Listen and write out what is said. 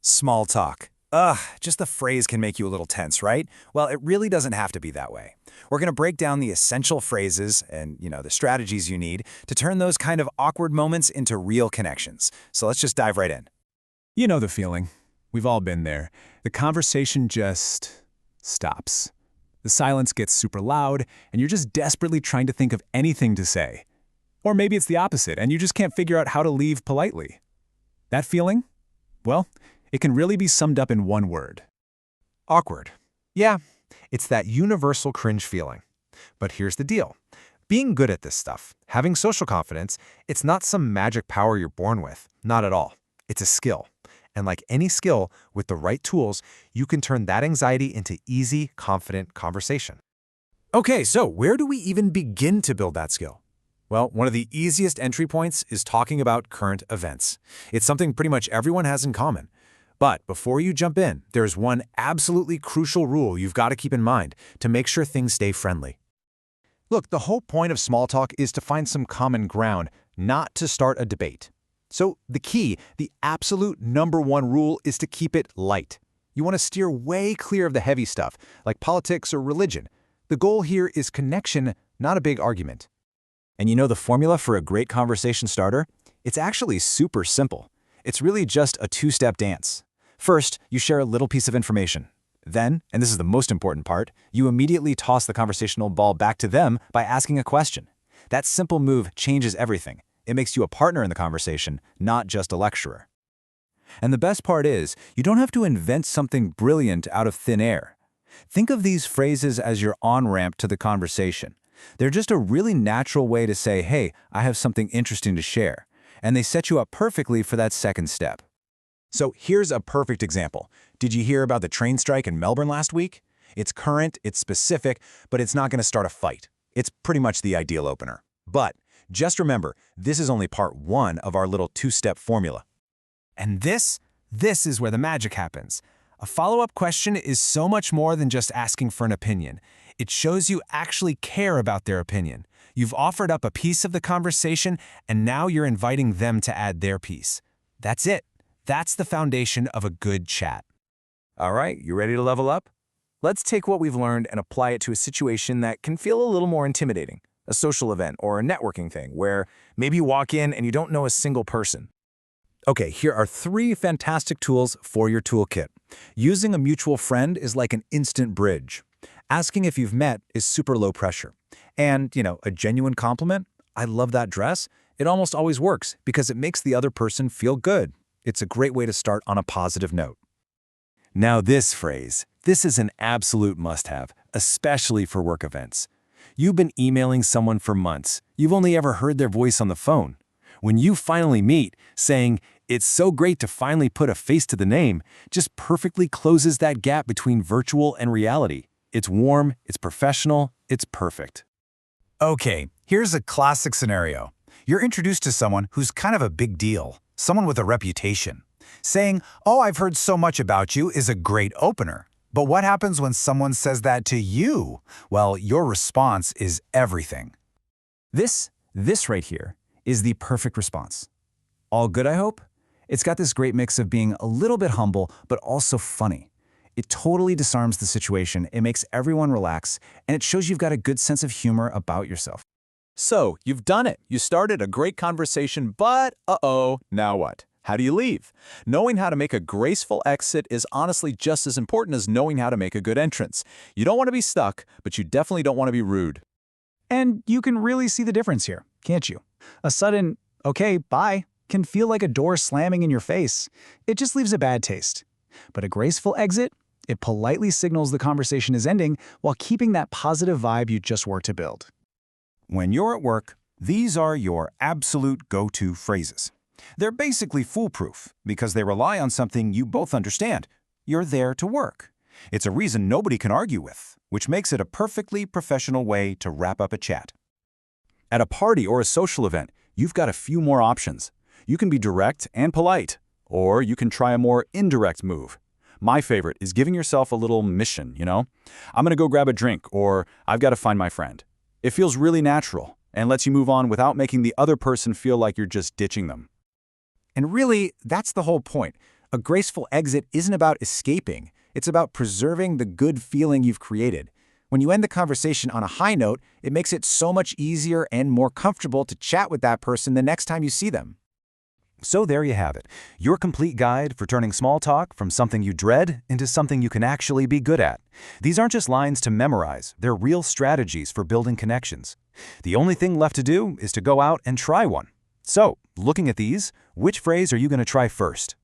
Small talk. Ugh, just the phrase can make you a little tense, right? Well, it really doesn't have to be that way. We're going to break down the essential phrases and, the strategies you need to turn those kind of awkward moments into real connections. So let's just dive right in. You know the feeling. We've all been there. The conversation just stops. The silence gets super loud, and you're just desperately trying to think of anything to say. Or maybe it's the opposite, and you just can't figure out how to leave politely. That feeling? Well, it can really be summed up in one word. Awkward. Yeah, it's that universal cringe feeling. But here's the deal. Being good at this stuff, having social confidence, it's not some magic power you're born with. Not at all. It's a skill. And like any skill, with the right tools, you can turn that anxiety into easy, confident conversation. Okay, so where do we even begin to build that skill? Well, one of the easiest entry points is talking about current events. It's something pretty much everyone has in common. But before you jump in, there's one absolutely crucial rule you've got to keep in mind to make sure things stay friendly. Look, the whole point of small talk is to find some common ground, not to start a debate. So the key, the absolute #1 rule is to keep it light. You want to steer way clear of the heavy stuff, like politics or religion. The goal here is connection, not a big argument. And you know the formula for a great conversation starter? It's actually super simple. It's really just a two-step dance. First, you share a little piece of information. Then, and this is the most important part, you immediately toss the conversational ball back to them by asking a question. That simple move changes everything. It makes you a partner in the conversation, not just a lecturer. And the best part is, you don't have to invent something brilliant out of thin air. Think of these phrases as your on-ramp to the conversation. They're just a really natural way to say, hey, I have something interesting to share. And they set you up perfectly for that second step. So here's a perfect example. Did you hear about the train strike in Melbourne last week? It's current, it's specific, but it's not going to start a fight. It's pretty much the ideal opener. But just remember, this is only part one of our little two-step formula. And this is where the magic happens. A follow-up question is so much more than just asking for an opinion. It shows you actually care about their opinion. You've offered up a piece of the conversation, and now you're inviting them to add their piece. That's it. That's the foundation of a good chat. All right, you ready to level up? Let's take what we've learned and apply it to a situation that can feel a little more intimidating. A social event or a networking thing where maybe you walk in and you don't know a single person. Okay, here are 3 fantastic tools for your toolkit. Using a mutual friend is like an instant bridge. Asking if you've met is super low pressure. And, a genuine compliment, I love that dress, it almost always works because it makes the other person feel good. It's a great way to start on a positive note. Now this phrase, this is an absolute must-have, especially for work events. You've been emailing someone for months. You've only ever heard their voice on the phone. When you finally meet, saying, "It's so great to finally put a face to the name," just perfectly closes that gap between virtual and reality. It's warm, it's professional, it's perfect. Okay, here's a classic scenario. You're introduced to someone who's kind of a big deal, someone with a reputation. Saying, "Oh, I've heard so much about you," is a great opener. But what happens when someone says that to you? Well, your response is everything. This right here is the perfect response. All good, I hope? It's got this great mix of being a little bit humble, but also funny. It totally disarms the situation, it makes everyone relax, and it shows you've got a good sense of humor about yourself. So, you've done it. You started a great conversation, but now what? How do you leave? Knowing how to make a graceful exit is honestly just as important as knowing how to make a good entrance. You don't want to be stuck, but you definitely don't want to be rude. And you can really see the difference here, can't you? A sudden, okay, bye, can feel like a door slamming in your face. It just leaves a bad taste. But a graceful exit, it politely signals the conversation is ending while keeping that positive vibe you just worked to build. When you're at work, these are your absolute go-to phrases. They're basically foolproof because they rely on something you both understand. You're there to work. It's a reason nobody can argue with, which makes it a perfectly professional way to wrap up a chat. At a party or a social event, you've got a few more options. You can be direct and polite, or you can try a more indirect move. My favorite is giving yourself a little mission, I'm going to go grab a drink, or I've got to find my friend. It feels really natural and lets you move on without making the other person feel like you're just ditching them. And really, that's the whole point. A graceful exit isn't about escaping. It's about preserving the good feeling you've created. When you end the conversation on a high note, it makes it so much easier and more comfortable to chat with that person the next time you see them. So there you have it, your complete guide for turning small talk from something you dread into something you can actually be good at. These aren't just lines to memorize, they're real strategies for building connections. The only thing left to do is to go out and try one. So, looking at these, which phrase are you going to try first?